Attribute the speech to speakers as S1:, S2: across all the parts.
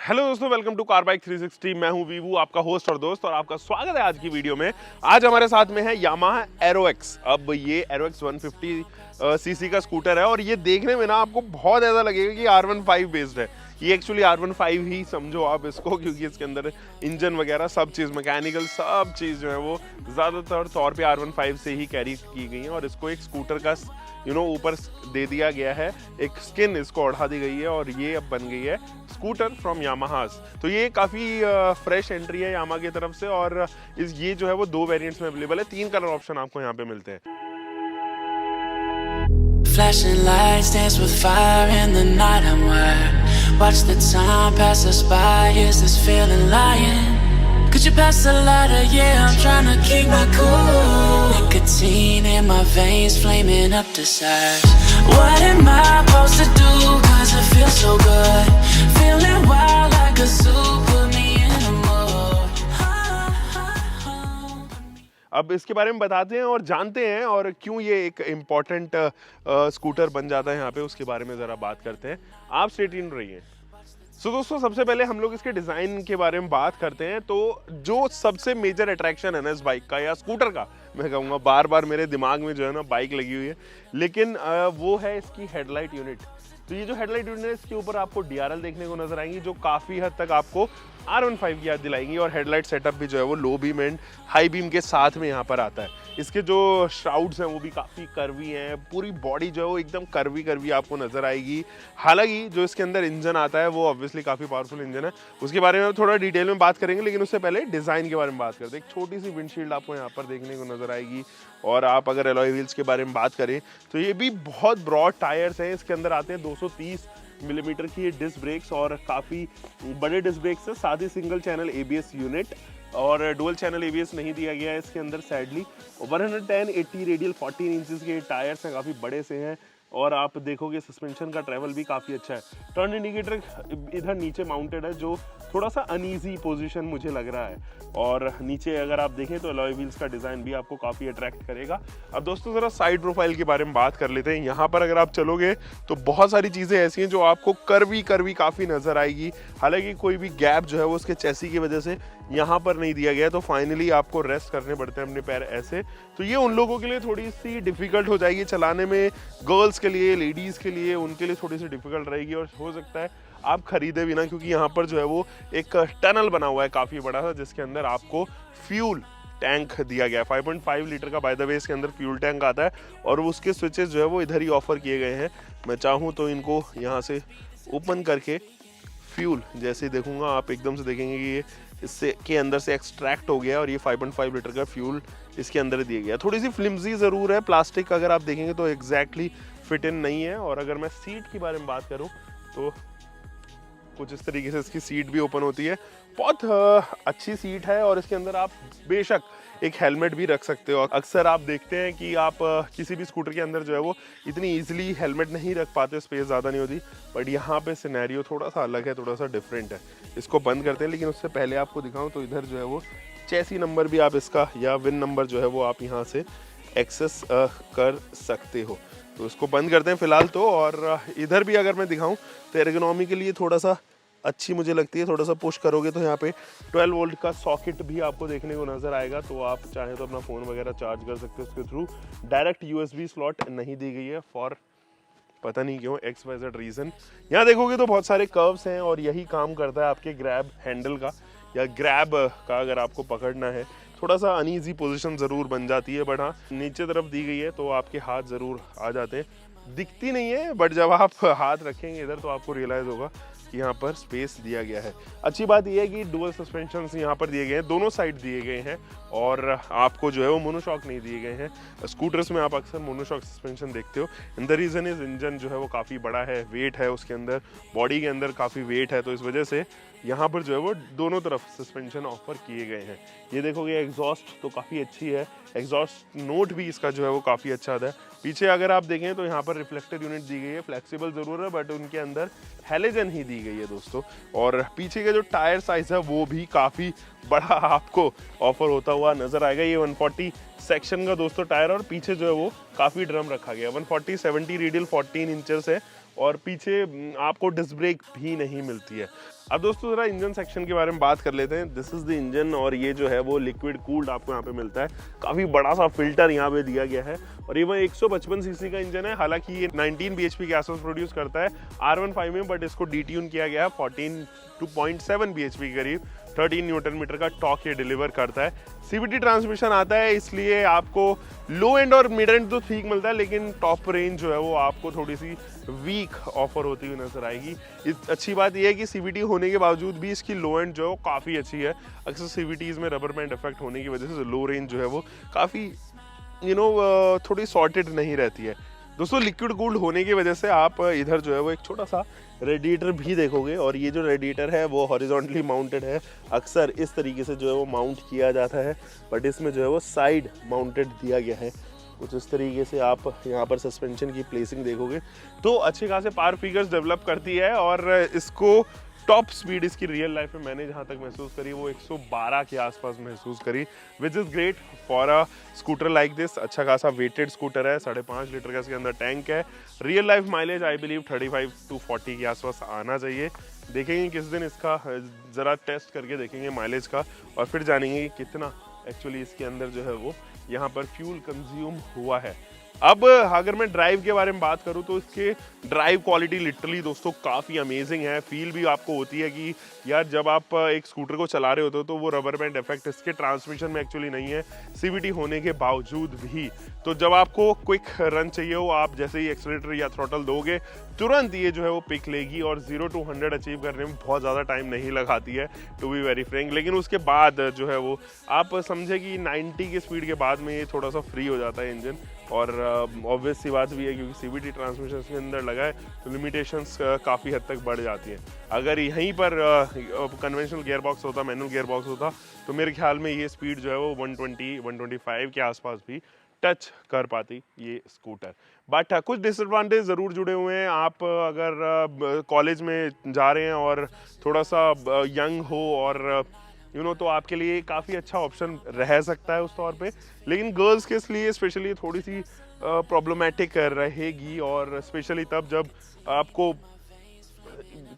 S1: Hello दोस्तों, welcome to car bike 360। मैं हूं वीवू, आपका होस्ट और दोस्त, और आपका स्वागत है आज की वीडियो में। आज हमारे साथ में है यामाहा एरोएक्स। अब ये एरोएक्स 150 सीसी का स्कूटर है और ये देखने में ना आपको बहुत ज़्यादा लगेगा कि R15 बेस्ड है। ये एक्चुअली R15 ही समझो आप इसको, क्योंकि इसके अंदर इंजन वगैरह सब चीज़, मैकेनिकल सब चीज़ जो है वो ज़्यादातर तौर पे R15 से ही कैरी की गई है। और इसको एक स्कूटर का ऊपर दे दिया गया है, एक स्किन इसको ओढ़ा दी गई है और ये अब बन गई है स्कूटर फ्रॉम यामाहा। तो ये काफ़ी फ्रेश एंट्री है यामाहा की तरफ से। और ये जो है वो 2 वेरिएंट्स में अवेलेबल है। 3 कलर ऑप्शन आपको यहाँ पे मिलते हैं।
S2: Flashing lights dance with fire in the night. I'm wired. Watch the time pass us by. Is this feeling lying? Could you pass the lighter? Yeah, I'm trying to keep my cool. Nicotine in my veins, flaming up desires. What am I supposed to do? 'Cause it feels so good. Feeling wild like a zoo. Put me in a mood.
S1: अब इसके बारे में बताते हैं और जानते हैं, और क्यों ये एक इम्पॉर्टेंट स्कूटर बन जाता है यहाँ पे, उसके बारे में ज़रा बात करते हैं। आप स्टे ट्यून रहिए। सो दोस्तों, सबसे पहले हम लोग इसके डिज़ाइन के बारे में बात करते हैं। तो जो सबसे मेजर अट्रैक्शन है ना इस बाइक का या स्कूटर का, मैं कहूँगा, बार बार मेरे दिमाग में जो है ना बाइक लगी हुई है, लेकिन वो है इसकी हेडलाइट यूनिट। तो ये जो हेडलाइट यूनिट है, इसके ऊपर आपको DRL देखने को नजर आएंगी, जो काफ़ी हद तक आपको R15 की याद दिलाएंगी। और हेडलाइट सेटअप भी जो है वो low beam and high beam के साथ में यहाँ पर आता है। इसके जो श्राउड्स हैं वो भी काफ़ी कर्वी हैं, पूरी बॉडी जो है वो एकदम कर्वी आपको नज़र आएगी। हालांकि जो इसके अंदर इंजन आता है वो ऑब्वियसली काफ़ी पावरफुल इंजन है, उसके बारे में थोड़ा डिटेल में बात करेंगे। लेकिन उससे पहले डिज़ाइन के बारे में बात करते हैं। एक छोटी सी विंडशील्ड आपको यहाँ पर देखने को नज़र आएगी। और आप अगर एलॉय व्हील्स के बारे में बात करें तो ये भी बहुत ब्रॉड टायर्स हैं। इसके अंदर आते हैं 230 मिलीमीटर की डिस्क ब्रेक्स और काफ़ी बड़े डिस्क ब्रेक्स है। साथ ही सिंगल चैनल ABS यूनिट और डुअल चैनल ABS नहीं दिया गया है इसके अंदर सैडली। 110/80 रेडियल 14 इंचेस के टायर्स हैं, काफ़ी बड़े से हैं। और आप देखोगे सस्पेंशन का ट्रैवल भी काफ़ी अच्छा है। टर्न इंडिकेटर इधर नीचे माउंटेड है, जो थोड़ा सा अनईजी पोजीशन मुझे लग रहा है। और नीचे अगर आप देखें तो अलॉय व्हील्स का डिज़ाइन भी आपको काफ़ी अट्रैक्ट करेगा। अब दोस्तों ज़रा साइड प्रोफाइल के बारे में बात कर लेते हैं। यहाँ पर अगर आप चलोगे तो बहुत सारी चीज़ें ऐसी हैं जो आपको कर्वी काफ़ी नज़र आएगी। हालांकि कोई भी गैप जो है वो उसके चेसी की वजह से यहाँ पर नहीं दिया गया है, तो फाइनली आपको रेस्ट करने पड़ते हैं अपने पैर ऐसे। तो ये उन लोगों के लिए थोड़ी सी डिफ़िकल्ट हो जाएगी चलाने में, गर्ल्स के लिए, लेडीज़ के लिए, उनके लिए थोड़ी सी डिफ़िकल्ट रहेगी। और हो सकता है आप खरीदे भी ना, क्योंकि यहाँ पर जो है वो एक टनल बना हुआ है काफ़ी बड़ा सा, जिसके अंदर आपको फ्यूल टैंक दिया गया है। 5.5 लीटर का बाय द वे इसके अंदर फ्यूल टैंक आता है। और उसके स्विचेस जो है वो इधर ही ऑफर किए गए हैं। मैं चाहूँ तो इनको यहाँ से ओपन करके फ्यूल जैसे देखूंगा, आप एकदम से देखेंगे कि ये इससे के अंदर से एक्सट्रैक्ट हो गया और ये 5.5 लीटर का फ्यूल इसके अंदर दिया गया। थोड़ी सी फ्लिम्जी ज़रूर है, प्लास्टिक अगर आप देखेंगे तो एग्जैक्टली फिट इन नहीं है। और अगर मैं सीट के बारे में बात करूं तो कुछ इस तरीके से इसकी सीट भी ओपन होती है। बहुत अच्छी सीट है और इसके अंदर आप बेशक एक हेलमेट भी रख सकते हो। अक्सर आप देखते हैं कि आप किसी भी स्कूटर के अंदर जो है वो इतनी ईजिली हेलमेट नहीं रख पाते, स्पेस ज़्यादा नहीं होती। बट यहाँ पे सिनेरियो थोड़ा सा अलग है, थोड़ा सा डिफरेंट है। इसको बंद करते हैं, लेकिन उससे पहले आपको दिखाऊं तो इधर जो है वो चेसी नंबर भी आप इसका या विन नंबर जो है वो आप यहाँ से एक्सेस कर सकते हो। तो इसको बंद करते हैं फिलहाल तो। और इधर भी अगर मैं दिखाऊं तो एर्गोनॉमी के लिए थोड़ा सा अच्छी मुझे लगती है। थोड़ा सा पुश करोगे तो यहाँ पे 12 वोल्ट का सॉकेट भी आपको देखने को नज़र आएगा। तो आप चाहें तो अपना फ़ोन वगैरह चार्ज कर सकते हो उसके थ्रू। डायरेक्ट USB स्लॉट नहीं दी गई है फॉर पता नहीं क्यों, XYZ रीज़न। यहाँ देखोगे तो बहुत सारे कर्व्स हैं और यही काम करता है आपके ग्रैब हैंडल का या ग्रैब का। अगर आपको पकड़ना है थोड़ा सा अनईजी पोजीशन ज़रूर बन जाती है, बट हाँ नीचे तरफ दी गई है तो आपके हाथ ज़रूर आ जाते हैं। दिखती नहीं है, बट जब आप हाथ रखेंगे इधर तो आपको रियलाइज़ होगा कि यहाँ पर स्पेस दिया गया है। अच्छी बात यह है कि डुअल सस्पेंशन यहाँ पर दिए गए हैं, दोनों साइड दिए गए हैं। और आपको जो है वो मोनोशॉक नहीं दिए गए हैं। स्कूटर्स में आप अक्सर मोनोशॉक सस्पेंशन देखते हो। And the reason is engine जो है वो काफ़ी बड़ा है, वेट है उसके अंदर, बॉडी के अंदर काफ़ी वेट है। तो इस वजह से यहाँ पर जो है वो दोनों तरफ सस्पेंशन ऑफर किए गए हैं। ये देखोगे एग्जॉस्ट तो काफ़ी अच्छी है, एग्जॉस्ट नोट भी इसका जो है वो काफ़ी अच्छा आता है। पीछे अगर आप देखें तो यहाँ पर रिफ्लेक्टर यूनिट दी गई है, फ्लेक्सिबल ज़रूर है बट उनके अंदर हेलोजन ही दी गई है दोस्तों। और पीछे का जो टायर साइज है वो भी काफ़ी बड़ा आपको ऑफर होता हुआ नज़र आएगा। ये 140 सेक्शन का दोस्तों टायर, और पीछे जो है वो काफ़ी ड्रम रखा गया है। 140/70 रेडियल 14 इंचेस है और पीछे आपको डिस्क ब्रेक भी नहीं मिलती है। अब दोस्तों ज़रा इंजन सेक्शन के बारे में बात कर लेते हैं। दिस इज़ द इंजन और ये जो है वो लिक्विड कूल्ड आपको यहाँ पे मिलता है। काफ़ी बड़ा सा फिल्टर यहाँ पे दिया गया है और ये 155 सीसी का इंजन है। हालांकि ये 19 bhp के आसपास प्रोड्यूस करता है R15 में, बट इसको डिट्यून किया गया है 14.7 bhp के करीब। 13 न्यूटन मीटर का टॉर्क ये डिलीवर करता है। CVT ट्रांसमिशन आता है, इसलिए आपको लो एंड और मिड एंड तो ठीक मिलता है, लेकिन टॉप रेंज जो है वो आपको थोड़ी सी वीक ऑफर होती हुई नजर आएगी। अच्छी बात यह है कि CVT होने के बावजूद भी इसकी लो एंड जो है वो काफ़ी अच्छी है। अक्सर CVTs में रबर बैंड इफेक्ट होने की वजह से लो रेंज जो है वो काफ़ी थोड़ी सॉर्टेड नहीं रहती है। दोस्तों लिक्विड कूल्ड होने की वजह से आप इधर जो है वो एक छोटा सा रेडिएटर भी देखोगे और ये जो रेडिएटर है वो हॉरिजॉन्टली माउंटेड है। अक्सर इस तरीके से जो है वो माउंट किया जाता है, बट इसमें जो है वो साइड माउंटेड दिया गया है। कुछ इस तरीके से आप यहाँ पर सस्पेंशन की प्लेसिंग देखोगे तो अच्छे खासे पावर फिगर्स डेवलप करती है। और इसको टॉप स्पीड इसकी रियल लाइफ में मैंने जहाँ तक महसूस करी वो 112 के आसपास महसूस करी, which is great for a scooter like this. अच्छा खासा वेटेड स्कूटर है, 5.5 लीटर का इसके अंदर टैंक है। Real life mileage I believe 35 to 40 के आसपास आना चाहिए। देखेंगे किस दिन इसका ज़रा टेस्ट करके देखेंगे माइलेज का और फिर जानेंगे कि कितना एक्चुअली इसके अंदर जो है वो यहाँ पर फ्यूल कंज्यूम हुआ है। अब अगर मैं ड्राइव के बारे में बात करूं तो इसके ड्राइव क्वालिटी लिटरली दोस्तों काफ़ी अमेजिंग है। फील भी आपको होती है कि यार जब आप एक स्कूटर को चला रहे होते हो तो वो रबर बैंड इफेक्ट इसके ट्रांसमिशन में एक्चुअली नहीं है, CVT होने के बावजूद भी। तो जब आपको क्विक रन चाहिए हो, आप जैसे ही एक्सीलरेटर या थ्रॉटल दोगे तुरंत ये जो है वो पिक लेगी और 0 to 100 अचीव करने में बहुत ज़्यादा टाइम नहीं लगाती है, टू बी वेरी फ्रैंक। लेकिन उसके बाद जो है वो आप समझे कि 90 की स्पीड के बाद में ये थोड़ा सा फ्री हो जाता है इंजन। और ऑब्वियस सी बात भी है क्योंकि CVT ट्रांसमिशन के अंदर लगा है तो लिमिटेशंस काफ़ी हद तक बढ़ जाती हैं। अगर यहीं पर कन्वेंशनल गियर बॉक्स होता, मैनुअल गियर बॉक्स होता, तो मेरे ख्याल में ये स्पीड जो है वो 120-125 के आसपास भी टच कर पाती ये स्कूटर। बट कुछ डिसएडवांटेज ज़रूर जुड़े हुए हैं। आप अगर कॉलेज में जा रहे हैं और थोड़ा सा यंग हो और तो आपके लिए काफ़ी अच्छा ऑप्शन रह सकता है उस तौर पे, लेकिन गर्ल्स के लिए स्पेशली थोड़ी सी प्रॉब्लमेटिक रहेगी। और स्पेशली तब जब आपको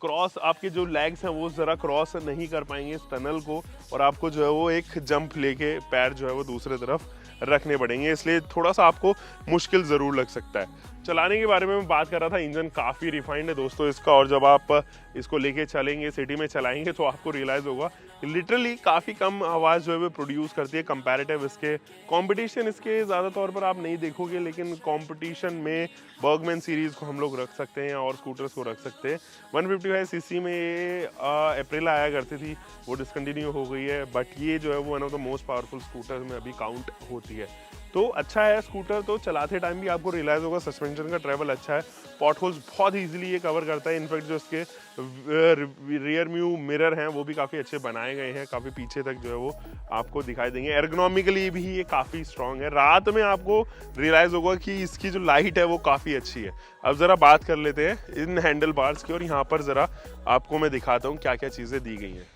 S1: क्रॉस, आपके जो लेग्स हैं वो ज़रा क्रॉस नहीं कर पाएंगे इस टनल को और आपको जो है वो एक जंप लेके पैर जो है वो दूसरे तरफ रखने पड़ेंगे, इसलिए थोड़ा सा आपको मुश्किल ज़रूर लग सकता है। चलाने के बारे में मैं बात कर रहा था, इंजन काफ़ी रिफाइंड है दोस्तों इसका, और जब आप इसको लेके चलेंगे, सिटी में चलाएंगे तो आपको रियलाइज़ होगा लिटरली काफ़ी कम आवाज़ जो है वो प्रोड्यूस करती है कंपैरेटिव इसके कंपटीशन। इसके ज़्यादा तौर पर आप नहीं देखोगे, लेकिन कंपटीशन में बर्गमैन सीरीज़ को हम लोग रख सकते हैं और स्कूटर्स को रख सकते हैं। 155 सीसी में ये अप्रिला आया करती थी, वो डिसकंटिन्यू हो गई है, बट ये जो है वो one of the most powerful scooter में अभी काउंट होती है। तो अच्छा है स्कूटर, तो चलाते टाइम भी आपको रियलाइज़ होगा सस्पेंशन का ट्रैवल अच्छा है, पॉट होल्स बहुत ईजिली ये कवर करता है। इनफैक्ट जो इसके रियर व्यू मिरर हैं वो भी काफ़ी अच्छे बनाए गए हैं, काफ़ी पीछे तक जो है वो आपको दिखाई देंगे। एर्गोनॉमिकली भी ये काफ़ी स्ट्रॉन्ग है। रात में आपको रियलाइज़ होगा कि इसकी जो लाइट है वो काफ़ी अच्छी है। अब ज़रा बात कर लेते हैं इन हैंडल बार्स की, और यहाँ पर ज़रा आपको मैं दिखाता हूँ क्या क्या चीज़ें दी गई हैं।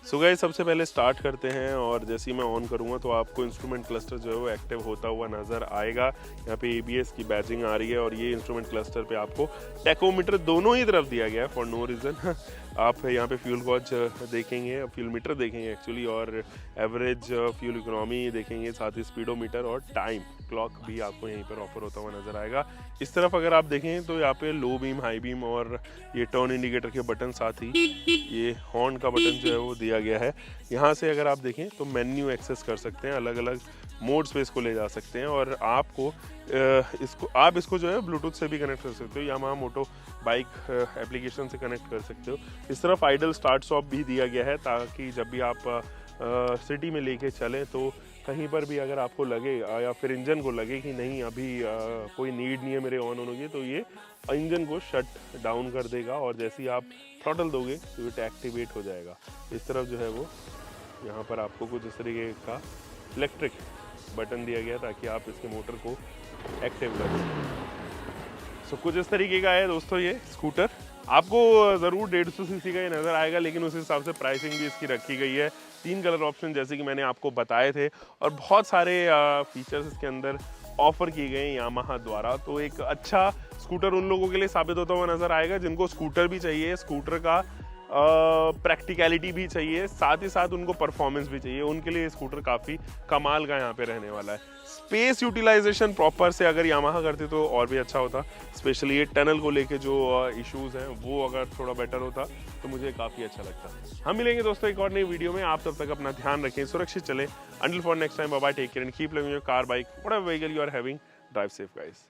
S1: सो गाइस सबसे पहले स्टार्ट करते हैं, और जैसे ही मैं ऑन करूँगा तो आपको इंस्ट्रूमेंट क्लस्टर जो है वो एक्टिव होता हुआ नज़र आएगा। यहाँ पे ABS की बैजिंग आ रही है, और ये इंस्ट्रूमेंट क्लस्टर पे आपको टैकोमीटर दोनों ही तरफ दिया गया है फॉर नो रीज़न। आप यहाँ पे फ्यूल गॉज देखेंगे, फ्यूल मीटर देखेंगे एक्चुअली, और एवरेज फ्यूल इकोनॉमी देखेंगे, साथ ही स्पीडोमीटर और टाइम क्लॉक भी आपको यहीं पर ऑफर होता हुआ नज़र आएगा। इस तरफ अगर आप देखें तो यहाँ पे लो बीम, हाई बीम और ये टर्न इंडिकेटर के बटन, साथ ही ये हॉर्न का बटन जो है वो दिया गया है। यहाँ से अगर आप देखें तो मेन्यू एक्सेस कर सकते हैं, अलग अलग मोड्स पे इसको ले जा सकते हैं, और आपको इसको जो है ब्लूटूथ से भी कनेक्ट कर सकते हो, यामाहा मोटो बाइक एप्लीकेशन से कनेक्ट कर सकते हो। इस तरफ आइडल स्टार्ट स्टॉप भी दिया गया है, ताकि जब भी आप सिटी में लेके चलें तो कहीं पर भी अगर आपको लगे या फिर इंजन को लगे कि नहीं अभी कोई नीड नहीं है मेरे ऑन होने की, तो ये इंजन को शट डाउन कर देगा, और जैसे ही आप थ्रॉटल दोगे तो ये एक्टिवेट हो जाएगा। इस तरफ जो है वो यहाँ पर आपको कुछ इस तरीके का इलेक्ट्रिक बटन दिया गया ताकि आप इसके मोटर को एक्टिव कर सकें। सो कुछ इस तरीके का है दोस्तों ये स्कूटर। आपको ज़रूर 150 सीसी का ये नज़र आएगा, लेकिन उस हिसाब से प्राइसिंग भी इसकी रखी गई है। 3 कलर ऑप्शन जैसे कि मैंने आपको बताए थे और बहुत सारे फीचर्स इसके अंदर ऑफर किए गए हैं यामाहा द्वारा। तो एक अच्छा स्कूटर उन लोगों के लिए साबित होता हुआ नज़र आएगा जिनको स्कूटर भी चाहिए, स्कूटर का प्रैक्टिकलिटी भी चाहिए, साथ ही साथ उनको परफॉर्मेंस भी चाहिए। उनके लिए स्कूटर काफ़ी कमाल का यहाँ पे रहने वाला है। स्पेस यूटिलाइजेशन प्रॉपर से अगर यामाहा करते तो और भी अच्छा होता, स्पेशली ये टनल को लेके जो इश्यूज हैं वो अगर थोड़ा बेटर होता तो मुझे काफ़ी अच्छा लगता। हम मिलेंगे दोस्तों एक और नई वीडियो में। आप तब तक अपना ध्यान रखें, सुरक्षित चलें। Until for next time, bye bye, take care and keep loving your car, bike, whatever vehicle you are having, drive safe guys.